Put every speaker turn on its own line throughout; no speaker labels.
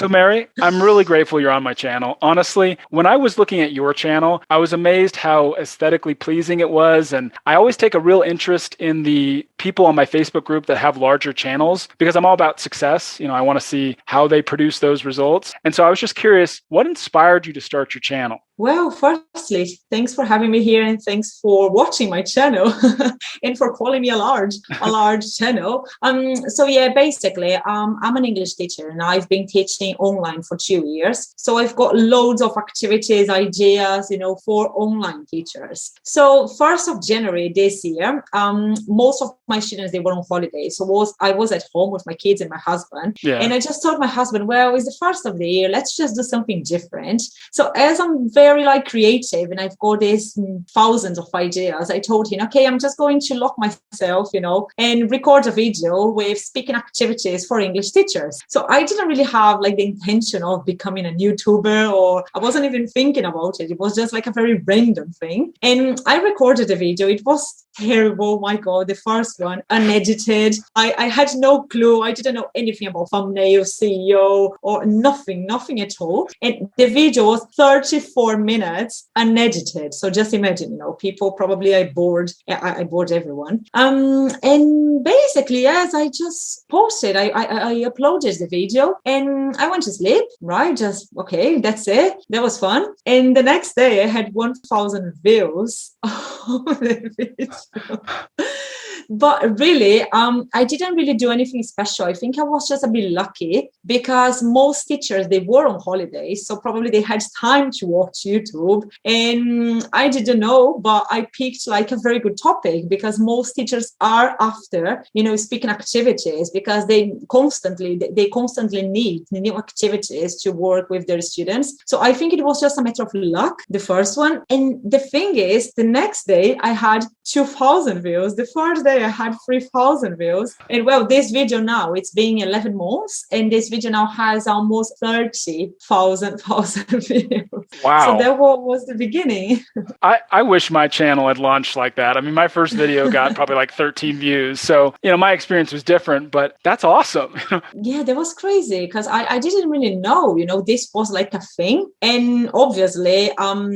So Mary, I'm really grateful you're on my channel. Honestly, when I was looking at your channel, I was amazed how aesthetically pleasing it was. And I always take a real interest in the people on my Facebook group that have larger channels because I'm all about success. I want to see how they produce those results. And so I was just curious, what inspired you to start your channel?
Well, firstly, thanks for having me here and thanks for watching my channel and for calling me a large channel. So yeah, basically, I'm an English teacher and I've been teaching online for 2 years. So I've got loads of activities, ideas, for online teachers. So 1st of January this year, most of my students, they were on holiday. So I was at home with my kids and my husband.
Yeah.
And I just told my husband, well, it's the 1st of the year. Let's just do something different. So as I'm very creative and I've got these thousands of ideas, I told him, okay, I'm just going to lock myself, and record a video with speaking activities for English teachers. So I didn't really have the intention of becoming a YouTuber, or I wasn't even thinking about it. It was just a very random thing. And I recorded a video. It was terrible. My God, the first one, unedited. I had no clue. I didn't know anything about thumbnail, SEO, or nothing at all. And the video was 34 minutes unedited. So just imagine, people probably I bored everyone. And basically, as I just posted, I uploaded the video and I went to sleep, right? Just, okay, that's it. That was fun. And the next day I had 1,000 views on the video. But really, I didn't really do anything special. I think I was just a bit lucky because most teachers, they were on holiday. So probably they had time to watch YouTube. And I didn't know, but I picked a very good topic because most teachers are after, speaking activities because they constantly need new activities to work with their students. So I think it was just a matter of luck, the first one. And the thing is, the next day I had 2,000 views. The first day I had 3,000 views. And well, this video now, it's been 11 months and this video now has almost 30,000 views.
Wow.
So that was the beginning.
I wish my channel had launched like that. I mean, my first video got probably 13 views. So, my experience was different, but that's awesome.
Yeah, that was crazy because I didn't really know, this was a thing. And obviously, I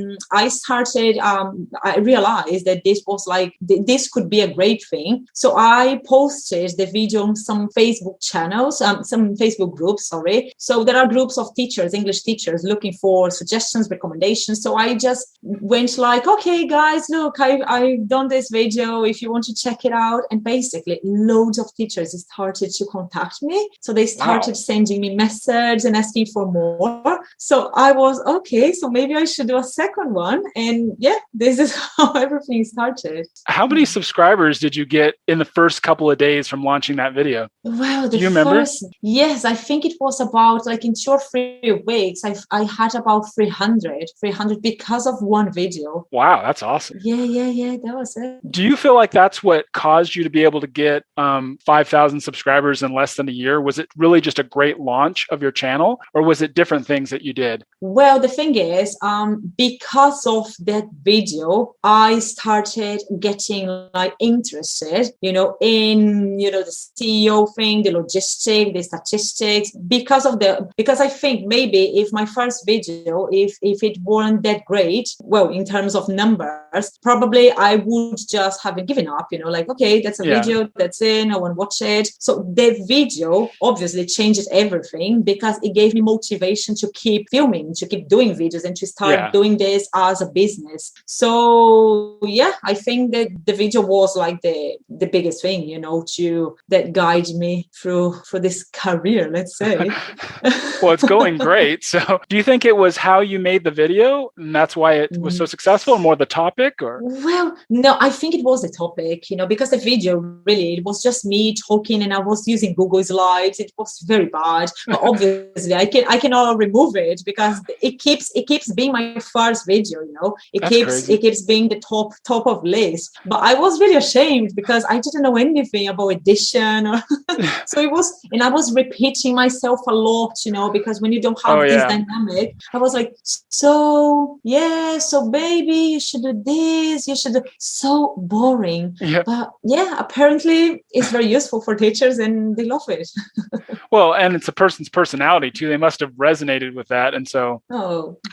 realized that this was this could be a great thing. So I posted the video on some Facebook channels, some Facebook groups, sorry. So there are groups of teachers, English teachers, looking for suggestions, recommendations. So I just went okay, guys, look, I've done this video if you want to check it out. And basically loads of teachers started to contact me. So they started sending me messages and asking for more. So I was, okay, so maybe I should do a second one. And yeah, this is how everything started.
How many subscribers did you get in the first couple of days from launching that video?
Well,
do you remember?
Yes, I think it was about in 2 or 3 weeks. I had about 300 because of one video.
Wow, that's awesome.
Yeah, that was it.
Do you feel like that's what caused you to be able to get 5,000 subscribers in less than a year? Was it really just a great launch of your channel, or was it different things that you did?
Well, the thing is, because of that video, I started getting interested, in, the CEO thing, the logistics, the statistics, because I think maybe if my first video, if it weren't that great, well, in terms of numbers, probably I would just have given up, okay, that's a video, that's it, no one watch it. So the video obviously changed everything because it gave me motivation to keep filming, to keep doing videos and to start doing this as a business. So yeah, I think that the video was the biggest thing, that guided me through this career, let's say.
Well, it's going great. So do you think it was how you made the video and that's why it was so successful, or more the topic? Or
well, no, I think it was the topic, because the video really, it was just me talking and I was using Google Slides. It was very bad, but obviously I cannot remove it because it keeps being my first video. It keeps being the top of list. But I was really ashamed because I didn't know anything about edition. Or so it was, and I was repeating myself a lot, because when you don't have this dynamic, I was like, so baby, you should do this, you should do, so boring.
Yeah.
But yeah, apparently it's very useful for teachers and they love it.
Well, and it's a person's personality too. They must have resonated with that. And so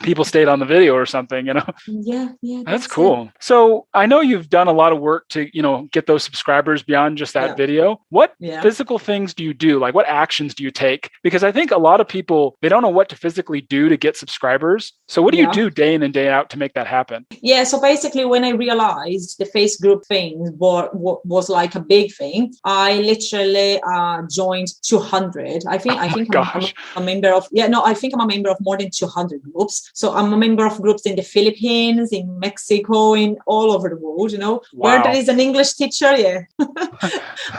people stayed on the video or something,
Yeah.
That's cool. So I know you've done a lot of work to, get those subscribers beyond just that video. What physical things do you do? Like what actions do you take? Because I think a lot of people, they don't know what to physically do to get subscribers. So what do you do day in and day out to make that happen?
Yeah. So basically when I realized the face group thing was like a big thing, I literally joined 200. I think I'm a member of, I think I'm a member of more than 200 groups. So I'm a member of groups in the Philippines, in Mexico, in all over the world, where there is an English teacher. Yeah.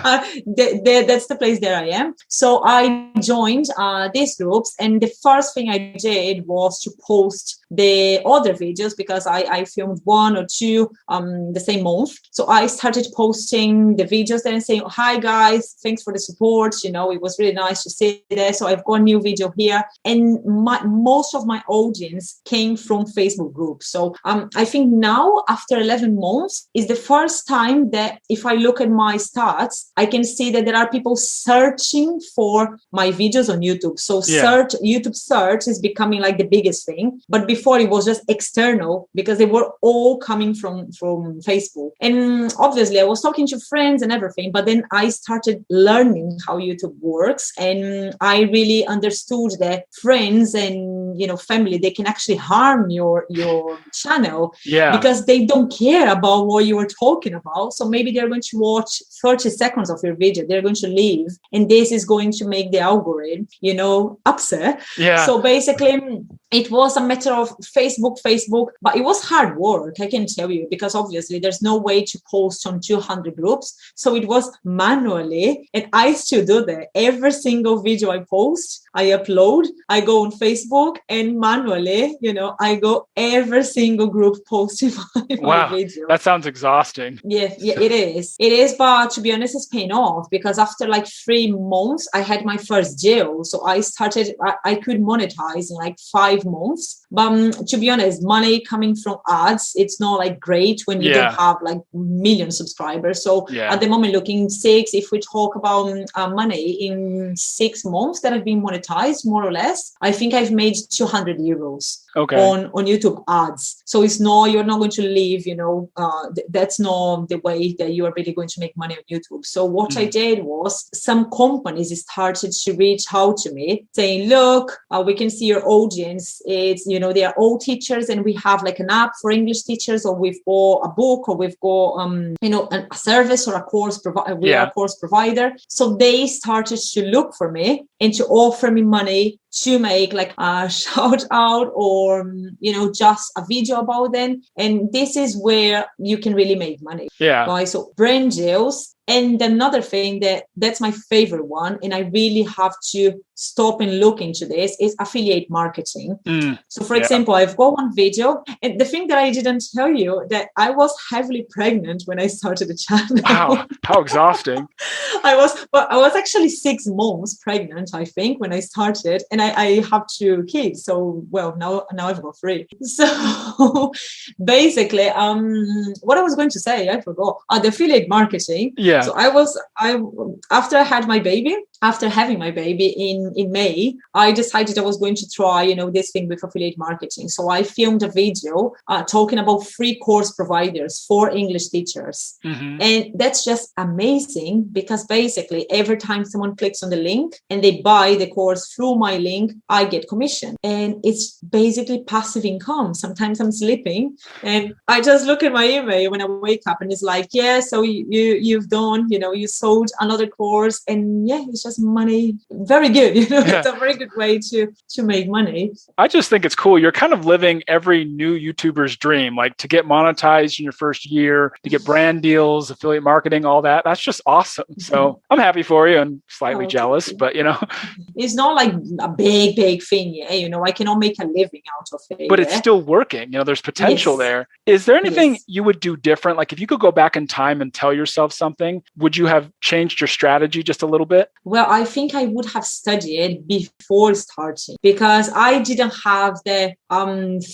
That's the place that I am. So I joined these groups, and the first thing I did was to post the other videos, because I filmed one or two the same month. So I started posting the videos and saying, hi guys, thanks for the support. It was really nice to see there. So I've got a new video here. And most of my audience came from Facebook groups. So I think now after 11 months is the first time that if I look at my stats, I can see that there are people searching for my videos on YouTube. So YouTube search is becoming like the biggest thing. But before it was just external, because they were all coming from Facebook. And obviously I was talking to friends and everything, but then I started learning how YouTube works. And I really understood that friends and family, they can actually harm your channel because they don't care about what you were talking about. So maybe they're going to watch 30 seconds of your video, they're going to leave, and this is going to make the algorithm upset. So basically it was a matter of Facebook, but it was hard work, I can tell you, because obviously there's no way to post on 200 groups. So it was manually, and I still do that. Every single video I post, I upload, I go on Facebook, and manually, I go every single group posting my video.
That sounds exhausting.
Yeah, it is. But to be honest, it's paying off, because after like 3 months, I had my first deal. So I could monetize in like 5 months. But to be honest, money coming from ads, it's not like great when you don't have like million subscribers. So at the moment, looking if we talk about money in 6 months that have been monetized, more or less, I think I've made 200 euros. On YouTube ads. So you're not going to leave, that's not the way that you are really going to make money on YouTube. So what I did was, some companies started to reach out to me saying, look, we can see your audience. It's, they are all teachers, and we have like an app for English teachers, or we've got a book, or we've got, a service or a course provider. We are a course provider. So they started to look for me and to offer me money to make like a shout out, or just a video about them. And this is where you can really make money. Right? So brand deals. And another thing that's my favorite one, and I really have to stop and look into this, is affiliate marketing. So for example, I've got one video, and the thing that I didn't tell you, that I was heavily pregnant when I started the channel.
Wow, how exhausting.
I was actually 6 months pregnant, I think, when I started, and I have 2 kids. So now I've got 3. So basically, what I was going to say, I forgot. The affiliate marketing. So after having my baby in May, I decided I was going to try, this thing with affiliate marketing. So I filmed a video talking about free course providers for English teachers. And that's just amazing, because basically every time someone clicks on the link and they buy the course through my link, I get commission. And it's basically passive income. Sometimes I'm sleeping and I just look at my email when I wake up, and it's like, so you've done, you sold another course, and it's just just money. Very good.
Yeah.
It's a very good way to make money.
I just think it's cool. You're kind of living every new YouTuber's dream, like to get monetized in your first year, to get brand deals, affiliate marketing, all that. That's just awesome. So I'm happy for you and slightly jealous, but
it's not like a big thing. Yeah. I cannot make a living out of it.
But it's still working. There's potential there. Is there anything you would do different? Like if you could go back in time and tell yourself something, would you have changed your strategy just a little bit?
Well, I think I would have studied before starting because I didn't have the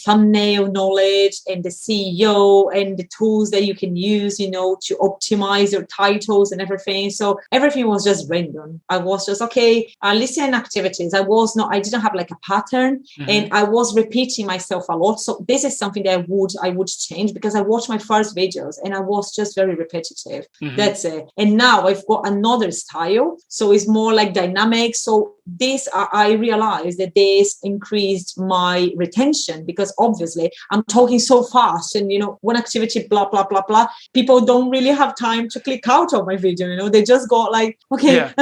thumbnail knowledge and the CEO and the tools that you can use, to optimize your titles and everything. So everything was just random. I was just, listening activities. I didn't have like a pattern, and I was repeating myself a lot. So this is something that I would change because I watched my first videos and I was just very repetitive. That's it. And now I've got another style. So it's more like dynamic. So this, I realized that this increased my retention because obviously I'm talking so fast and, one activity, blah, blah, blah, blah. People don't really have time to click out of my video. They just got like, okay.
Yeah,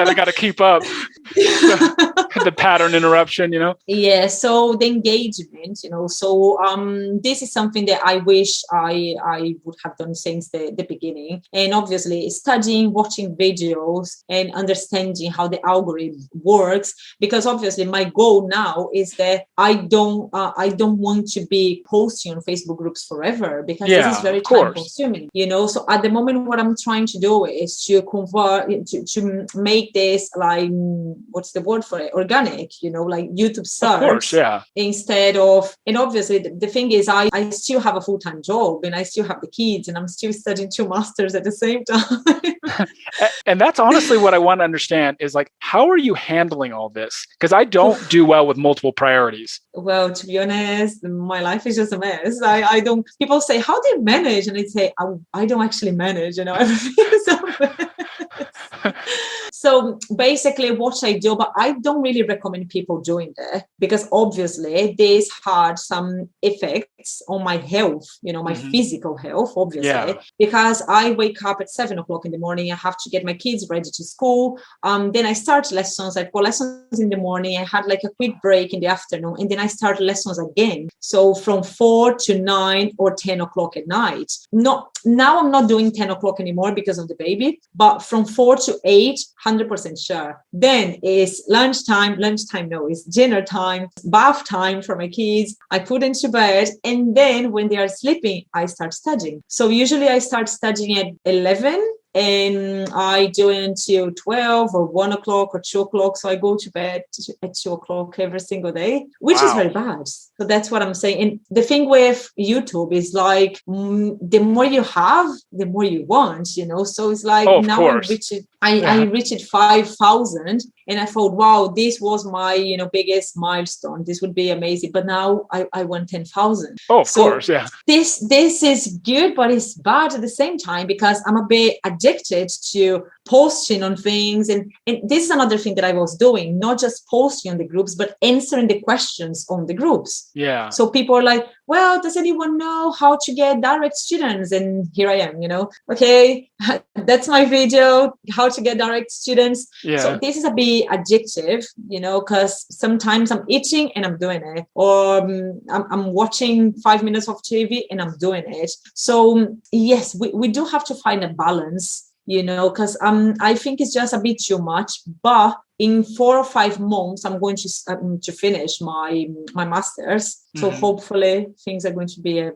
they got to keep up. The pattern interruption,
Yeah. So the engagement, so this is something that I wish I would have done since the beginning. And obviously studying, watching videos and understanding how the algorithm works, because obviously my goal now is that I don't want to be posting on Facebook groups forever because this is very time consuming, so at the moment what I'm trying to do is to convert to make this like, what's the word for it, organic, like YouTube search, instead of, and obviously the thing is I still have a full-time job and I still have the kids and I'm still studying 2 masters at the same time.
And that's honestly what I want to understand is like, how are you handling all this? Because I don't do well with multiple priorities.
Well, to be honest, my life is just a mess. I don't, people say, how do you manage? And I say, I don't actually manage, everything is a mess. So basically what I do, but I don't really recommend people doing that because obviously this had some effects on my health, my physical health, obviously, because I wake up at 7 o'clock in the morning. I have to get my kids ready to school. Then I start lessons. I've got lessons in the morning. I had like a quick break in the afternoon and then I start lessons again. So from 4 to 9 or 10 o'clock at night. Now I'm not doing 10 o'clock anymore because of the baby, but from 4 to 8, 100% sure. Then is lunchtime. No, it's dinner time, bath time for my kids. I put into bed. And then when they are sleeping, I start studying. So usually I start studying at 11 and I do it until 12 or 1 o'clock or 2 o'clock. So I go to bed at 2 o'clock every single day, which is very bad. So that's what I'm saying. And the thing with YouTube is like, the more you have, the more you want, So it's like now I reached 5,000 and I thought, wow, this was my, biggest milestone. This would be amazing. But now I want 10,000.
Oh, of course. Yeah.
This is good, but it's bad at the same time because I'm a bit addicted to posting on things. And this is another thing that I was doing, not just posting on the groups, but answering the questions on the groups.
Yeah.
So people are like, well, does anyone know how to get direct students? And here I am, okay, that's my video, how to get direct students. Yeah. So this is a bit addictive, because sometimes I'm eating and I'm doing it, or I'm watching 5 minutes of TV and I'm doing it. So yes, we do have to find a balance, because I think it's just a bit too much, but in 4 or 5 months, I'm going to finish my master's. So hopefully things are going to be a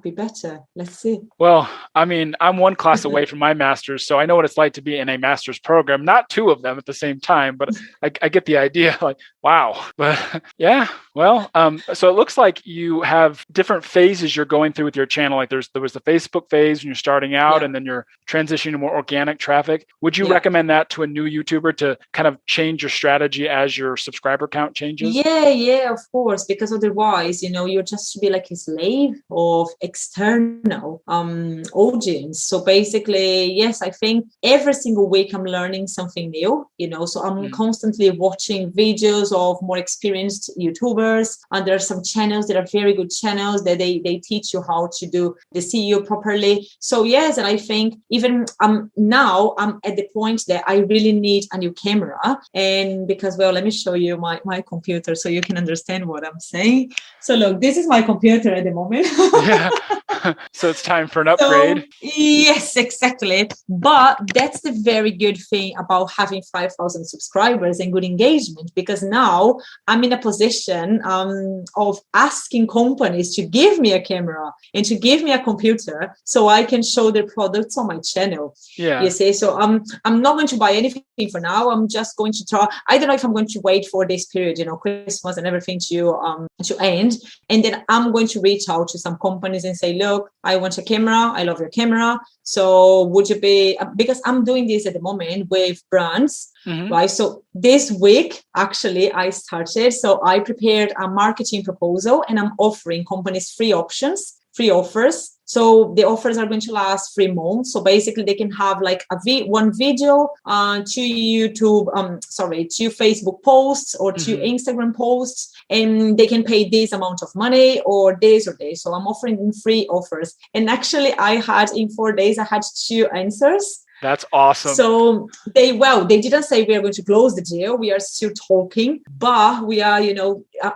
bit better. Let's see.
Well, I mean, I'm 1 class away from my master's, so I know what it's like to be in a master's program. Not 2 of them at the same time, but I get the idea. Like, wow. But yeah, well, so it looks like you have different phases you're going through with your channel. Like there was the Facebook phase when you're starting out, and then you're transitioning to more organic traffic. Would you recommend that to a new YouTuber to kind of change change your strategy as your subscriber count changes?
Yeah, of course, because otherwise, you're just to be like a slave of external audience. So basically, yes, I think every single week I'm learning something new, so I'm constantly watching videos of more experienced YouTubers, and there are some channels that are very good channels that they teach you how to do the CEO properly. So yes, and I think even now I'm at the point that I really need a new camera, and because, well, let me show you my computer so you can understand what I'm saying. So look, this is my computer at the moment.
Yeah. So it's time for an upgrade.
Yes, exactly. But that's the very good thing about having 5,000 subscribers and good engagement, because now I'm in a position of asking companies to give me a camera and to give me a computer so I can show their products on my channel.
Yeah.
You see, so I'm not going to buy anything for now. I'm just going to try. I don't know if I'm going to wait for this period, Christmas and everything to end, and then I'm going to reach out to some companies and say, look, I want a camera. I love your camera. So would you be, because I'm doing this at the moment with brands, right? So this week, actually, I started. So I prepared a marketing proposal and I'm offering companies free offers. So the offers are going to last 3 months. So basically they can have like one video, 2 2 Facebook posts or 2 Instagram posts, and they can pay this amount of money or this or this. So I'm offering them free offers. And actually in 4 days, I had 2 answers.
That's awesome.
So they didn't say we are going to close the deal. We are still talking, but we are,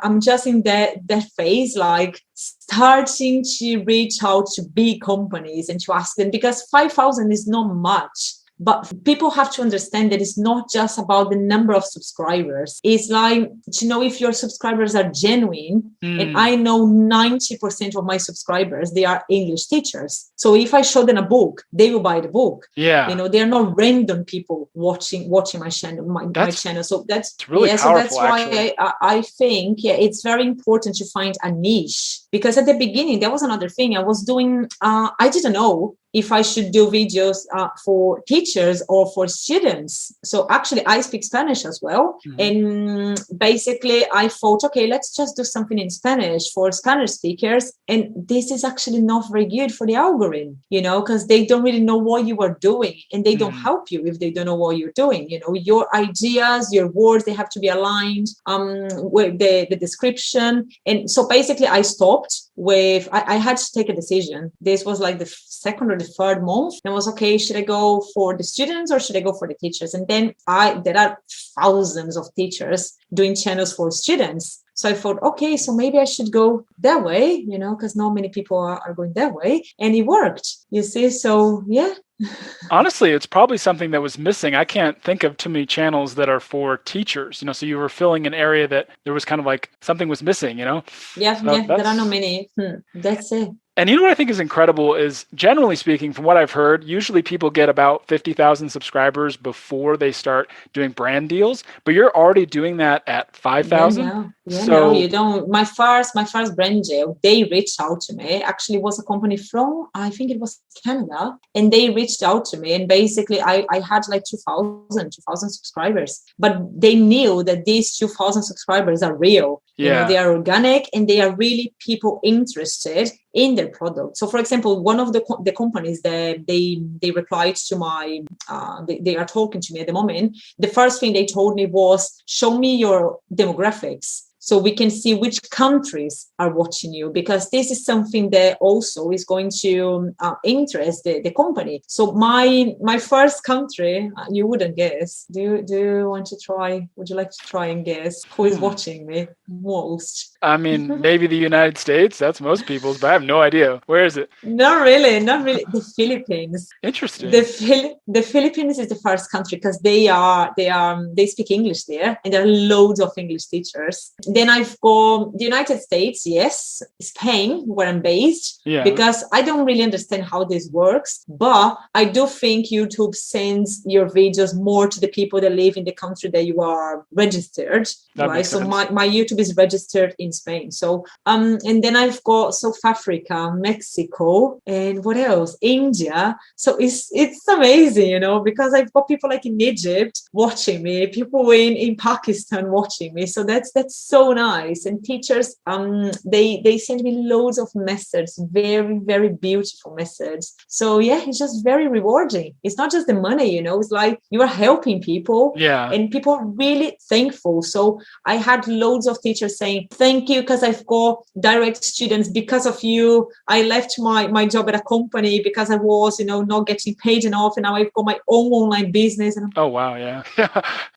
I'm just in that phase, like starting to reach out to big companies and to ask them, because 5,000 is not much. But people have to understand that it's not just about the number of subscribers. It's like to know if your subscribers are genuine. And I know 90% of my subscribers, they are English teachers. So if I show them a book, they will buy the book.
Yeah.
They're not random people watching my channel, my channel. So that's
really powerful,
so that's why I think it's very important to find a niche. Because at the beginning, there was another thing I was doing. I didn't know if I should do videos for teachers or for students. So actually, I speak Spanish as well. And basically, I thought, okay, let's just do something in Spanish for Spanish speakers. And this is actually not very good for the algorithm, because they don't really know what you are doing. And they don't help you if they don't know what you're doing. Your ideas, your words, they have to be aligned with the description. And so basically, I stopped with, I had to take a decision. This was like the second or the third month. And I was, okay, should I go for the students or should I go for the teachers? And then there are thousands of teachers doing channels for students. So I thought, okay, so maybe I should go that way, because not many people are going that way. And it worked, you see. So, yeah.
Honestly, it's probably something that was missing. I can't think of too many channels that are for teachers, so you were filling an area that there was kind of like something was missing,
Yeah, there are not many. That's it.
And what I think is incredible is, generally speaking, from what I've heard, usually people get about 50,000 subscribers before they start doing brand deals, but you're already doing that at 5,000.
No, you don't. My first brand deal, they reached out to me. Actually, it was a company from, I think it was Canada, and they reached out to me. And basically, I had like 2,000 subscribers, but they knew that these 2,000 subscribers are real. They are organic and they are really people interested in their product. So, for example, one of the companies that they replied to my, they are talking to me at the moment. The first thing they told me was, show me your demographics, so we can see which countries are watching you, because this is something that also is going to interest the company. So my first country, you wouldn't guess. Do you want to try? Would you like to try and guess who is watching me most?
I mean, maybe the United States. That's most people's, but I have no idea. Where is it?
Not really. The Philippines.
Interesting.
The Philippines is the first country because they speak English there, and there are loads of English teachers. then I've got the United States, yes, Spain, where I'm based, because I don't really understand how this works, but I do think YouTube sends your videos more to the people that live in the country that you are registered, right? So my YouTube is registered in Spain. So and then I've got South Africa, Mexico, and what else? India. So it's amazing, you know, because I've got people like in Egypt watching me, people in Pakistan watching me. So that's so nice. And teachers, they send me loads of messages, very, very beautiful messages. So yeah, it's just very rewarding. It's not just the money, you know, it's like you are helping people, and people are really thankful. So I had loads of teachers saying, thank you, because I've got direct students. Because of you, I left my job at a company because I was, you know, not getting paid enough, and now I've got my own online business. And
oh wow, yeah.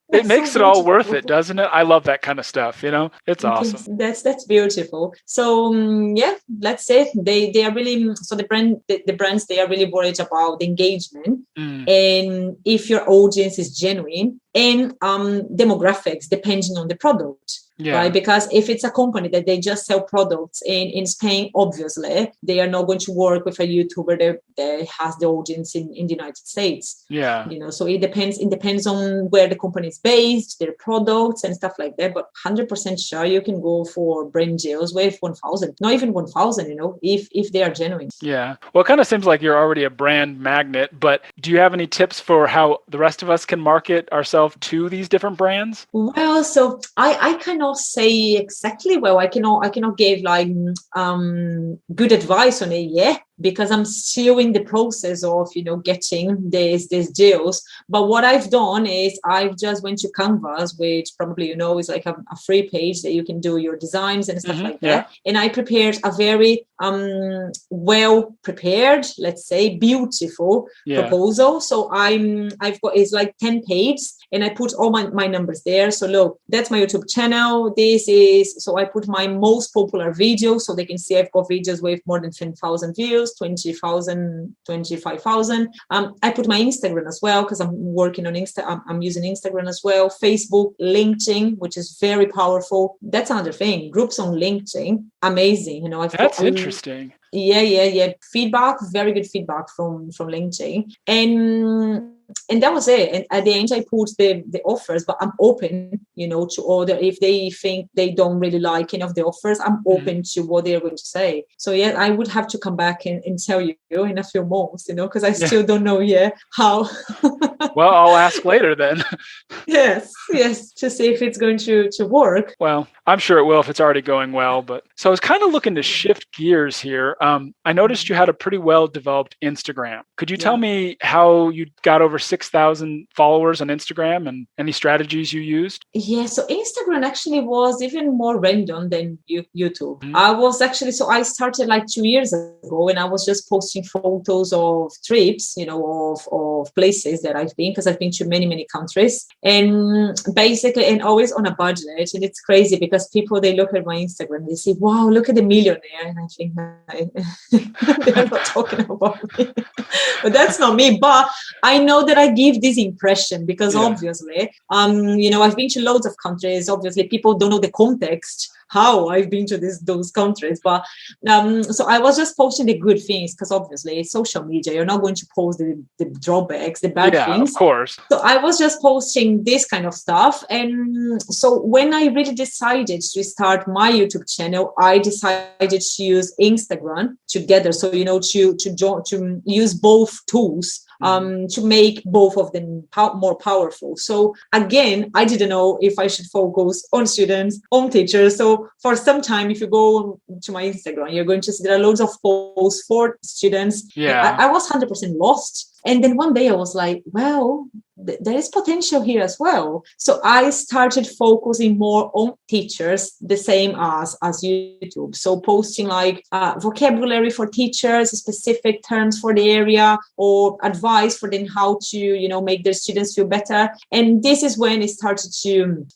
It makes it all worth it, doesn't it? I love that kind of stuff, you know. It's awesome.
That's beautiful. So yeah, that's it. They are really, so the brands, they are really worried about the engagement, and if your audience is genuine, and demographics depending on the product. Right? Because if it's a company that they just sell products in Spain, obviously they are not going to work with a YouTuber that has the audience in the United States. Yeah. You know, so it depends on where the company is based, their products and stuff like that. But 100% sure you can go for brand deals with 1,000, not even 1,000, you know, if they are genuine.
Yeah. Well, it kind of seems like you're already a brand magnet, but do you have any tips for how the rest of us can market ourselves to these different brands?
Well, so I cannot say exactly. Well, I cannot give like good advice on it yet, because I'm still in the process of, you know, getting these deals. But what I've done is I've just went to Canvas, which probably, you know, is like a free page that you can do your designs and stuff like that. And I prepared a very well prepared, let's say, beautiful proposal. So I've got, it's like 10 pages, and I put all my numbers there. So look, that's my YouTube channel. This is, so I put my most popular videos, so they can see I've got videos with more than 10,000 views, 20,000, 25,000. I put my Instagram as well, because I'm working on I'm using Instagram as well. Facebook, LinkedIn, which is very powerful. That's another thing. Groups on LinkedIn, amazing. You know,
that's interesting.
Yeah. Feedback, very good feedback from LinkedIn. And that was it. And at the end, I put the offers, but I'm open, you know, to order. If they think they don't really like any of the offers, I'm open to what they're going to say. So yeah, I would have to come back and tell you in a few months, you know, because I still don't know yet how.
Well, I'll ask later then.
Yes, to see if it's going to work.
Well, I'm sure it will if it's already going well. But so I was kind of looking to shift gears here. I noticed you had a pretty well-developed Instagram. Could you tell me how you got over 6,000 followers on Instagram and any strategies you used?
Yeah, so Instagram actually was even more random than YouTube. I started like 2 years ago, and I was just posting photos of trips, you know, of places that I've been, because I've been to many countries, and basically, and always on a budget. And it's crazy because people, they look at my Instagram, they say, wow, look at the millionaire. And I think they're not talking about me. But that's not me. But I know that I give this impression because obviously, you know, I've been to loads of countries. Obviously, people don't know the context how I've been to those countries. But so I was just posting the good things, because obviously it's social media. You're not going to post the drawbacks, the bad things.
Of course.
So I was just posting this kind of stuff. And so when I really decided to start my YouTube channel, I decided to use Instagram together. So, you know, to use both tools to make both of them more powerful. So again, I didn't know if I should focus on students, on teachers. So for some time, if you go to my Instagram, you're going to see there are loads of posts for students. Yeah. I was 100% lost. And then one day I was like, well, there is potential here as well. So I started focusing more on teachers, the same as YouTube. So posting like vocabulary for teachers, specific terms for the area, or advice for them how to, you know, make their students feel better. And this is when it started to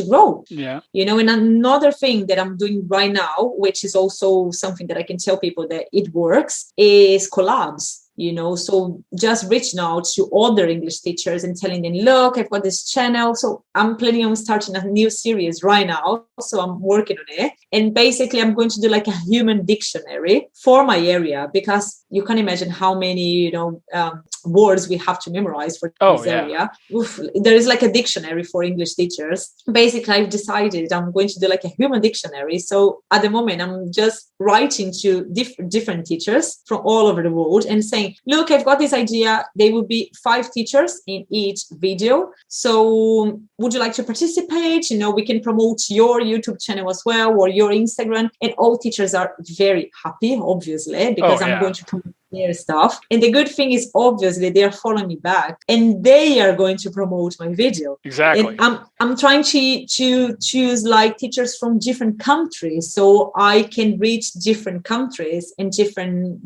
grow. Yeah. You know, and another thing that I'm doing right now, which is also something that I can tell people that it works, is collabs. So just reaching out to other English teachers and telling them, look, I've got this channel. So I'm planning on starting a new series right now. So I'm working on it. And basically I'm going to do like a human dictionary for my area, because you can imagine how many, words we have to memorize for this area. Oof, there is like a dictionary for English teachers. Basically, I've decided I'm going to do like a human dictionary. So at the moment, I'm just writing to different teachers from all over the world and saying, look, I've got this idea. There will be 5 teachers in each video. So would you like to participate? We can promote your YouTube channel as well, or your Instagram. And all teachers are very happy, obviously, because I'm going to promote their stuff. And the good thing is, obviously, they are following me back and they are going to promote my video.
Exactly.
And I'm trying to choose like teachers from different countries, so I can reach different countries and different,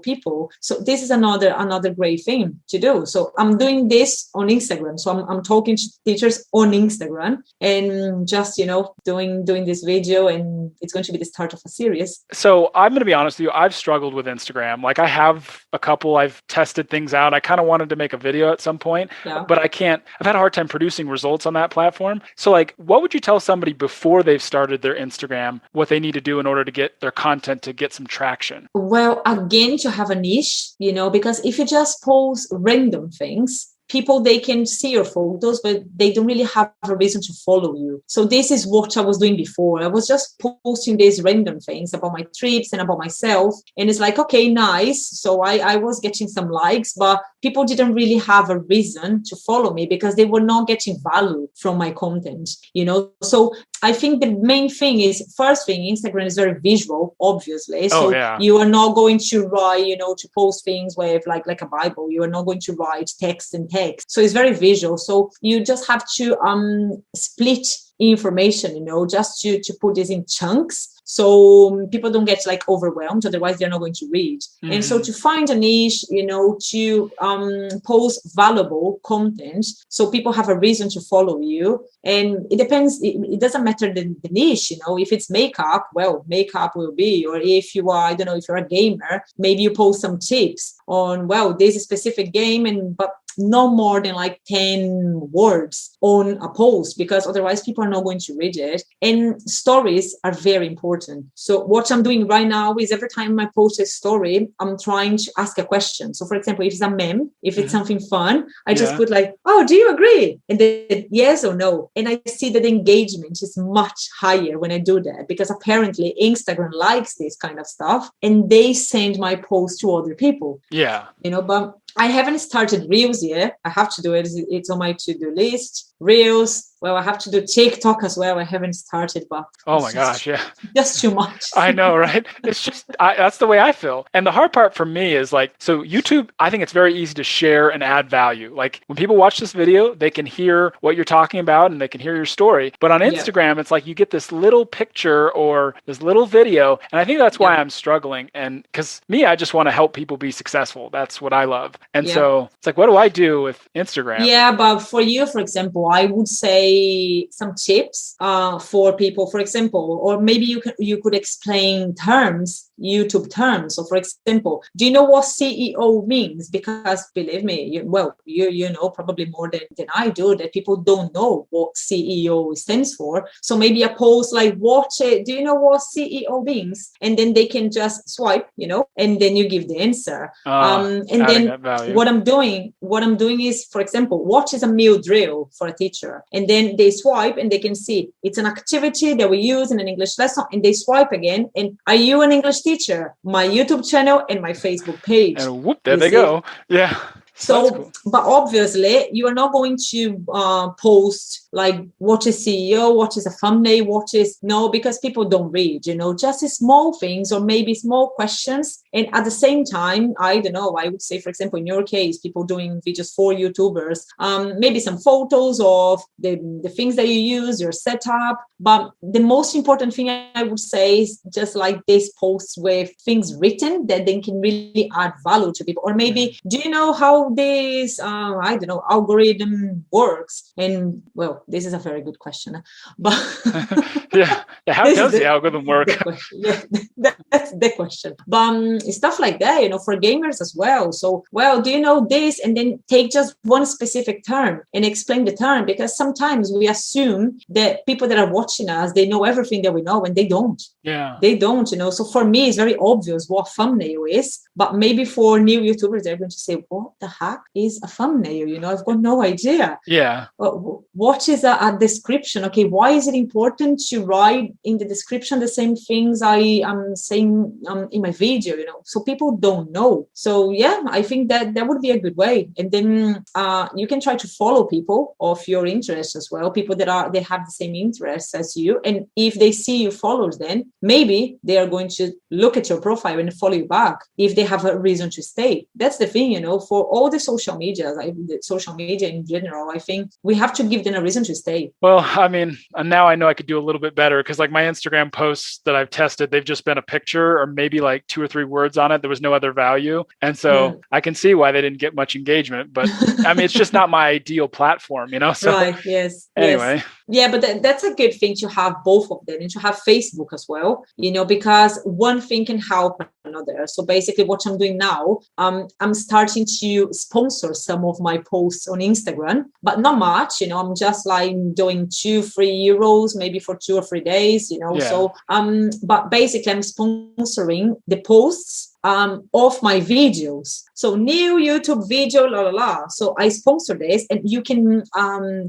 people. So this is another great thing to do. So I'm doing this on Instagram. So I'm talking to teachers on Instagram and just, doing this video, and it's going to be the start of a series.
So I'm going to be honest with you. I've struggled with Instagram. Like I have a couple, I've tested things out. I kind of wanted to make a video at some point, but I can't. I've had a hard time producing results on that platform. So like, what would you tell somebody before they've started their Instagram, what they need to do in order to get their content to get some traction?
Well, again, to have a niche, because if you just post random things, people, they can see your photos, but they don't really have a reason to follow you. So this is what I was doing before. I was just posting these random things about my trips and about myself. And it's like, okay, nice. So I was getting some likes, but people didn't really have a reason to follow me because they were not getting value from my content, So I think the main thing is, first thing, Instagram is very visual, obviously. So you are not going to write, to post things with like a Bible. You are not going to write text and text. So it's very visual. So you just have to split information, just to put this in chunks. So people don't get like overwhelmed, otherwise they're not going to read. Mm-hmm. And so to find a niche, to post valuable content, so people have a reason to follow you. And it depends. It doesn't matter the niche, if it's makeup, well, makeup will be, or if you are, I don't know, if you're a gamer, maybe you post some tips on, well, this specific game, but no more than like 10 words on a post, because otherwise people are not going to read it. And stories are very important. So what I'm doing right now is every time I post a story, I'm trying to ask a question. So for example, if it's a meme, if it's something fun, I just put like, oh, do you agree? And then yes or no. And I see that the engagement is much higher when I do that, because apparently Instagram likes this kind of stuff and they send my post to other people.
Yeah.
But I haven't started Reels yet. I have to do it. It's on my to-do list. Reels. Well, I have to do TikTok as well. I haven't started, but
oh my gosh, yeah,
just too much.
I know, right? It's just that's the way I feel. And the hard part for me is like, so YouTube, I think it's very easy to share and add value. Like when people watch this video, they can hear what you're talking about and they can hear your story. But on Instagram, it's like you get this little picture or this little video, and I think that's why I'm struggling. And because I just want to help people be successful. That's what I love. And so it's like, what do I do with Instagram?
Yeah, but for you, for example, I would say some tips for people, for example, or maybe you could explain YouTube terms. So for example, do you know what CEO means? Because believe me, you know probably more than I do, that people don't know what CEO stands for. So maybe a post like, do you know what CEO means? And then they can just swipe, and then you give the answer. And then what I'm doing is, for example, what is a meal drill for a teacher? And then they swipe and they can see it's an activity that we use in an English lesson, and they swipe again. And are you an English teacher? My YouTube channel and my Facebook page.
And whoop, there they go. Yeah.
So,
cool.
But obviously, you are not going to post like what is CEO, what is a thumbnail, because people don't read, just small things or maybe small questions. And at the same time, I don't know, I would say, for example, in your case, people doing videos for YouTubers, maybe some photos of the things that you use, your setup. But the most important thing I would say is just like these posts with things written that they can really add value to people. Or maybe, do you know how how this, I don't know, algorithm works? And well, this is a very good question, but
Yeah. How does the algorithm work?
the question. Yeah, that's the question. But stuff like that, for gamers as well. So, well, do you know this? And then take just one specific term and explain the term, because sometimes we assume that people that are watching us, they know everything that we know, and they don't.
Yeah.
They don't, So for me, it's very obvious what a thumbnail is, but maybe for new YouTubers, they're going to say, what the heck is a thumbnail? I've got no idea.
Yeah.
What is a description? Okay, why is it important to write in the description the same things I am saying in my video? So people don't know. So yeah, I think that would be a good way. And then you can try to follow people of your interest as well, people that they have the same interests as you. And if they see you followed, then maybe they are going to look at your profile and follow you back if they have a reason to stay. That's the thing, for all the social media, the social media in general, I think we have to give them a reason to stay.
Well, I mean, now I know I could do a little bit better, because like my Instagram posts that I've tested, they've just been a picture or maybe like 2 or 3 words on it. There was no other value. And so I can see why they didn't get much engagement, but I mean, it's just not my ideal platform, So
right. Yes.
Anyway.
Yes. Yeah, but that's a good thing to have both of them, and to have Facebook as well, because one thing can help another. So basically what I'm doing now, I'm starting to sponsor some of my posts on Instagram, but not much, I'm just like doing 2-3 euros, maybe for 2 or 3 days, So, but basically I'm sponsoring the posts of my videos. So new YouTube video, So I sponsor this, and you can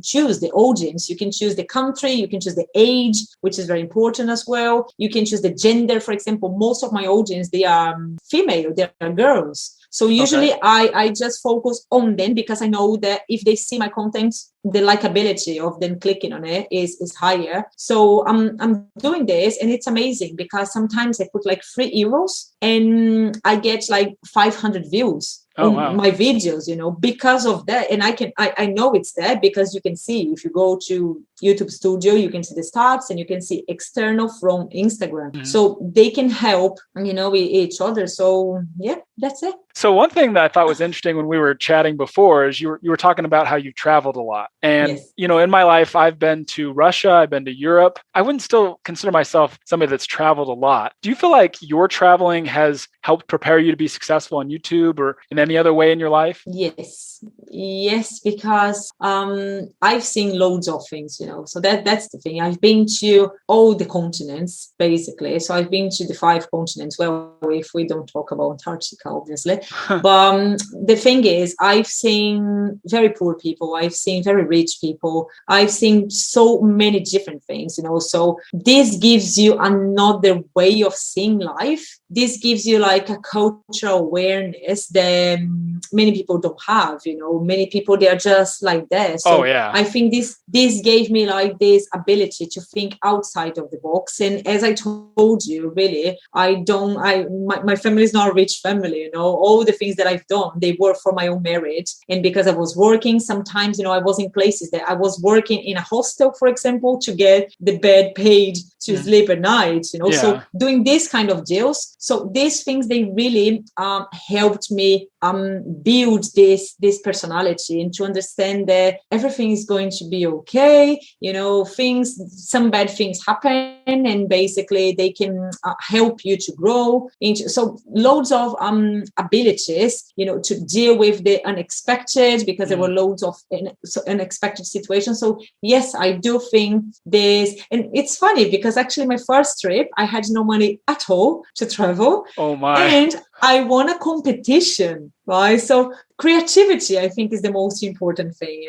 choose the audience, you can choose the country, you can choose the age, which is very important as well. You can choose the gender. For example, most of my audience, they are female, they are girls. So usually I just focus on them, because I know that if they see my content, the likability of them clicking on it is higher. So I'm doing this, and it's amazing, because sometimes I put like 3 euros and I get like 500 views on my videos, because of that. And I know it's there, because you can see, if you go to YouTube Studio, you can see the stats, and you can see external from Instagram. Mm-hmm. So they can help, each other. So yeah, that's it.
So one thing that I thought was interesting when we were chatting before is you were talking about how you've traveled a lot. And,
yes.
In my life, I've been to Russia, I've been to Europe. I wouldn't still consider myself somebody that's traveled a lot. Do you feel like your traveling has helped prepare you to be successful on YouTube or in any other way in your life?
Yes, because I've seen loads of things, so that's the thing. I've been to all the continents, basically. So I've been to the 5 continents. Well, if we don't talk about Antarctica, obviously. But the thing is, I've seen very poor people. I've seen very rich people. I've seen so many different things, So this gives you another way of seeing life. This gives you like a cultural awareness that many people don't have, Many people, they are just like that. So I think this gave me like this ability to think outside of the box. And as I told you, really, my family is not a rich family, all the things that I've done, they were for my own merit. And because I was working, sometimes, I was in places that I was working in a hostel, for example, to get the bed paid to sleep at night, So doing this kind of deals. So these things, they really helped me build this personality, and to understand that everything is going to be okay. Some bad things happen, and basically they can help you to grow into. So loads of abilities, to deal with the unexpected, because there were loads of unexpected situations. So yes, I do think this, and it's funny because actually my first trip, I had no money at all to travel.
Oh my!
And I won a competition, right? So creativity, I think, is the most important thing,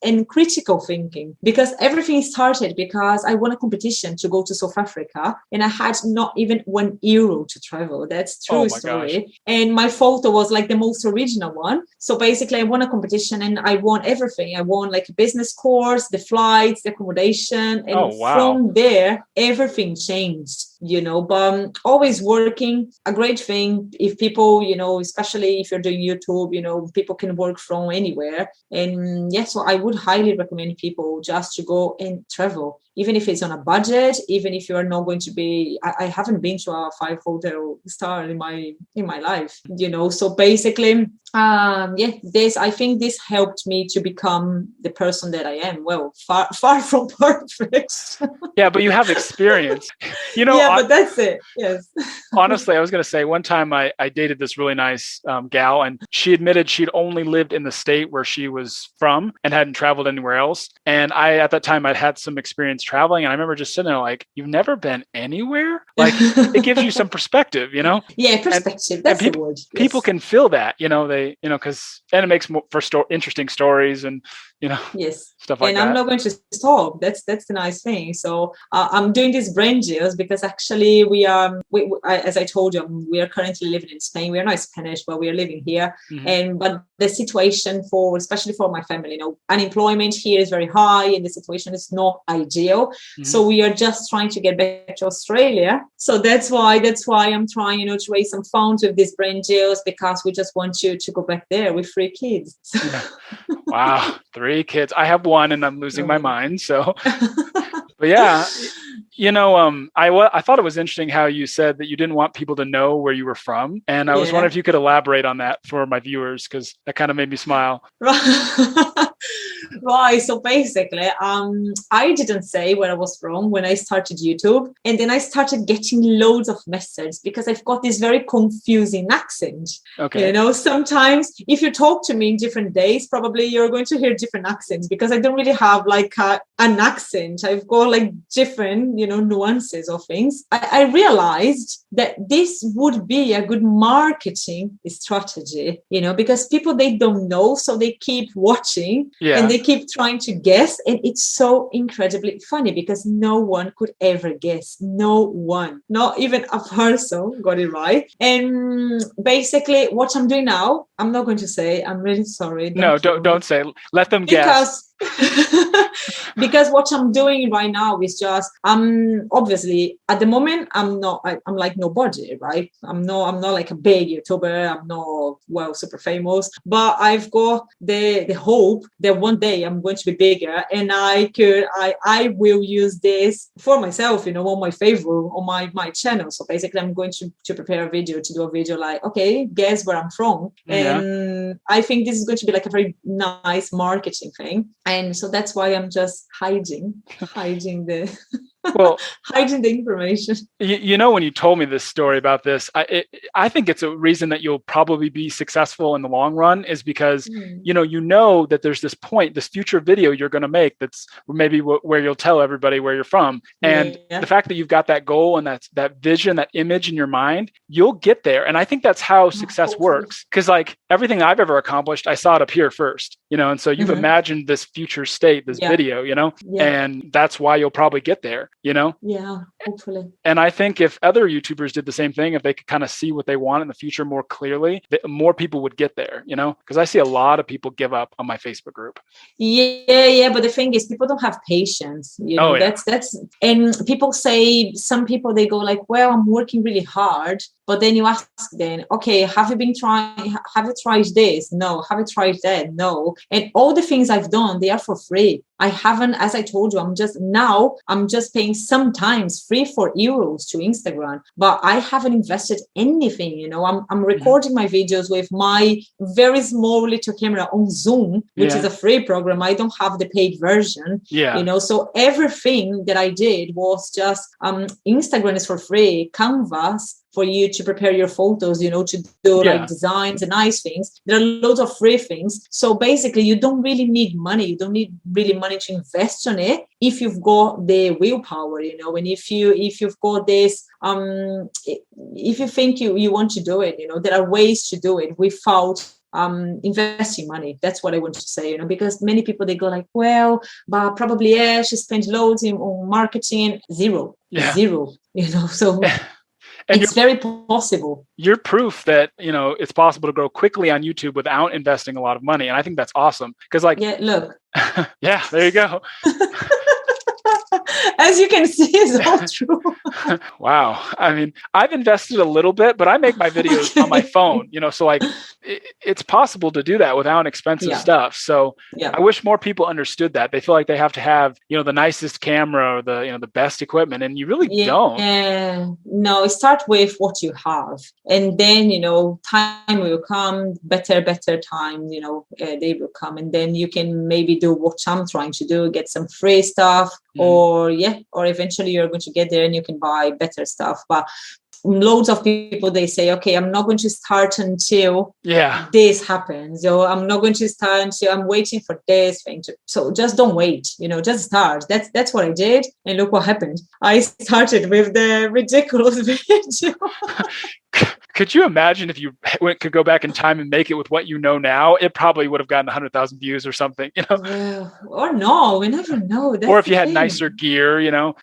and critical thinking, because everything started because I won a competition to go to South Africa, and I had not even €1 to travel. That's true story. Gosh. And my photo was like the most original one. So basically I won a competition and I won everything. I won like a business course, the flights, the accommodation. And from there, everything changed. But always working, a great thing. If people, especially if you're doing YouTube, people can work from anywhere. And so I would highly recommend people just to go and travel, even if it's on a budget, even if you are not going to be, I haven't been to a 5-hotel star in my life, So basically I think this helped me to become the person that I am. Well, far from perfect.
Yeah, but you have experience.
Yeah, but that's it. Yes.
Honestly, I was going to say one time I dated this really nice gal, and she admitted she'd only lived in the state where she was from and hadn't traveled anywhere else. And at that time, I'd had some experience traveling. And I remember just sitting there like, you've never been anywhere? Like, it gives you some perspective,
Yeah, perspective. That's the word. Yes.
People can feel that, because it makes for interesting stories and,
yes,
stuff like that.
And I'm not going to stop. That's the nice thing. So I'm doing these brand deals because actually as I told you, we are currently living in Spain. We are not Spanish, but we are living here.
Mm-hmm.
But the situation especially for my family, unemployment here is very high and the situation is not ideal. Mm-hmm. So we are just trying to get back to Australia. So that's why I'm trying, to raise some funds with these brand deals because we just want you to go back there with 3 kids.
Yeah. Wow, 3 kids. I have 1 and I'm losing my mind. So, but yeah, I thought it was interesting how you said that you didn't want people to know where you were from. And I was wondering if you could elaborate on that for my viewers, because that kind of made me smile.
Right. So basically, I didn't say where I was from when I started YouTube. And then I started getting loads of messages because I've got this very confusing accent.
Okay.
Sometimes if you talk to me in different days, probably you're going to hear different accents because I don't really have like an accent. I've got like different, nuances of things. I realized that this would be a good marketing strategy, because people, they don't know. So they keep watching and they keep trying to guess. And it's so incredibly funny because no one could ever guess. No one, not even a person got it right. And basically what I'm doing now, I'm not going to say, I'm really sorry.
Don't say, let them guess.
Because what I'm doing right now is just obviously at the moment I'm like nobody, right? I'm not like a big YouTuber. I'm not super famous, but I've got the hope that one day I'm going to be bigger and I will use this for myself, on my favor on my channel. So basically I'm going to prepare to do a video like, okay, guess where I'm from. And I think this is going to be like a very nice marketing thing. And so that's why I'm just hiding the hiding the information.
When you told me this story about this, I think it's a reason that you'll probably be successful in the long run is because, that there's this point, this future video you're going to make that's maybe where you'll tell everybody where you're from. And the fact that you've got that goal and that vision, that image in your mind, you'll get there. And I think and how success works. Because like everything I've ever accomplished, I saw it up here first, and so you've imagined this future state, this video, and that's why you'll probably get there.
Yeah, hopefully.
And I think if other YouTubers did the same thing, if they could kind of see what they want in the future more clearly, more people would get there, because I see a lot of people give up on my Facebook group.
Yeah. But the thing is, people don't have patience. That's and people say, some people, they go like, well, I'm working really hard. But then you ask them, okay, have you tried this? No. Have you tried that? No. And all the things I've done, they are for free. I haven't, as I told you, I'm just paying sometimes €3-4 to Instagram, but I haven't invested anything. I'm recording my videos with my very small little camera on Zoom, which is a free program. I don't have the paid version. So everything that I did was just Instagram is for free, Canvas for you to prepare your photos, to do like designs and nice things. There are loads of free things. So basically you don't really need money. You don't need really money to invest on it if you've got the willpower, and if you've got this, if you think you want to do it, there are ways to do it without investing money. That's what I want to say, because many people, they go like, well, but probably she spent loads on marketing. Zero, so and it's very possible.
You're proof that, it's possible to grow quickly on YouTube without investing a lot of money. And I think that's awesome. Because
look.
Yeah, there you go.
As you can see, it's all true.
Wow. I mean, I've invested a little bit, but I make my videos on my phone, so like it's possible to do that without expensive stuff. So
Yeah.
I wish more people understood that. They feel like they have to have, the nicest camera or the best equipment, and you really don't.
Yeah. No, start with what you have. And then, time will come, better time, they will come. And then you can maybe do what I'm trying to do, get some free stuff, or eventually you're going to get there and you can buy better stuff. But loads of people, they say, okay, I'm not going to start until this happens. I'm not going to start until I'm waiting for this thing. So just don't wait, just start. That's what I did. And look what happened. I started with the ridiculous video.
Could you imagine if you could go back in time and make it with what you know now? It probably would have gotten 100,000 views or something,
Or no, we never know.
Or if you had nicer gear,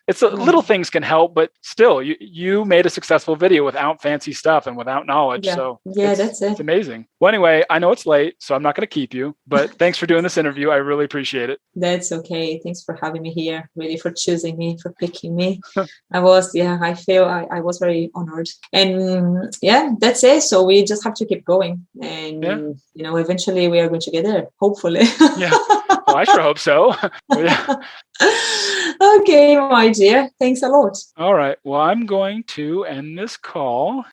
it's little things can help, but still, you made a successful video without fancy stuff and without knowledge.
Yeah.
So
that's it.
It's amazing. Well, anyway, I know it's late, so I'm not going to keep you, but thanks for doing this interview. I really appreciate it.
That's okay. Thanks for having me here. Really, for choosing me, for picking me. I feel I was very honored. And that's it. So we just have to keep going. And, eventually we are going to get there, hopefully.
Yeah. Well, I sure hope so.
Okay, my dear. Thanks a lot.
All right. Well, I'm going to end this call.